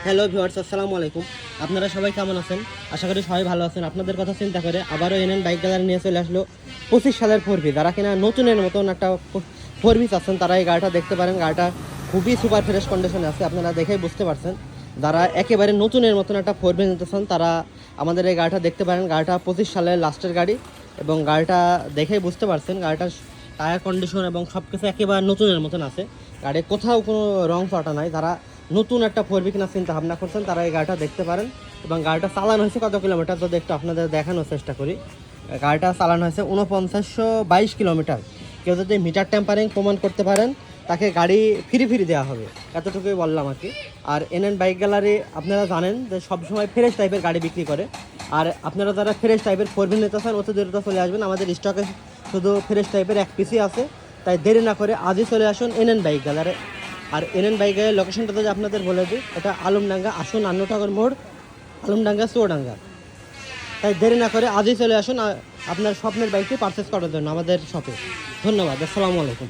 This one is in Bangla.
হ্যালো ভিউয়ার্স, আসসালামু আলাইকুম। আপনারা সবাই কেমন আছেন? আশা করি সবাই ভালো আছেন। আপনাদের কথা চিন্তা করে আবারও এনএন বাইক গ্যালারি নিয়ে চলে আসলো 25 সালের ফোরবি। যারা কিনা নতুনের মতন একটা ফোরবি চাচ্ছেন তারা এই গাড়িটা দেখতে পারেন। গাড়িটা খুবই সুপার ফ্রেশ কন্ডিশনে আছে, আপনারা দেখেই বুঝতে পারছেন। যারা একেবারে নতুনের মতন একটা ফোরবি নিতে চান তারা আমাদের এই গাড়িটা দেখতে পারেন। গাড়িটা 25 সালের লাস্টের গাড়ি এবং গাড়িটা দেখেই বুঝতে পারছেন গাড়িটার টায়ার কন্ডিশন এবং সব কিছু একেবারে নতুনের মতন আছে। গাড়ি কোথাও কোনো রং ফাটা নাই। যারা নতুন একটা ফোরবি কেনার চিন্তা ভাবনা করছেন তারা এই গাড়িটা দেখতে পারেন। এবং গাড়িটা চালানো হয়েছে কত কিলোমিটার যদি একটু আপনাদের দেখানোর চেষ্টা করি। গাড়িটা চালানো হয়েছে 4922 কিলোমিটার। কেউ যদি মিটার টেম্পারিং প্রমাণ করতে পারেন তাকে গাড়ি ফ্রি দেওয়া হবে, এতটুকুই বললাম আর কি। আর এনএন বাইক গ্যালারি আপনারা জানেন যে সবসময় ফ্রেশ টাইপের গাড়ি বিক্রি করে। আর আপনারা যারা ফ্রেশ টাইপের ফোরবি নিতে চান অতি দ্রুত চলে আসবেন। আমাদের স্টকে শুধু ফ্রেশ টাইপের এক পিসই আছে, তাই দেরি না করে আজই চলে আসুন এনএন বাইক গ্যালারি। আর এনএন বাইকের লোকেশনটা যদি আপনাদের বলে দিই, এটা আলমডাঙ্গা আসুন, আন্নটাগর মোড়, আলমডাঙ্গা চুয়াডাঙ্গা। তাই দেরি না করে আজই চলে আসুন আপনার স্বপ্নের বাইকটি পারচেস করার জন্য আমাদের শপে। ধন্যবাদ, আসসালামু আলাইকুম।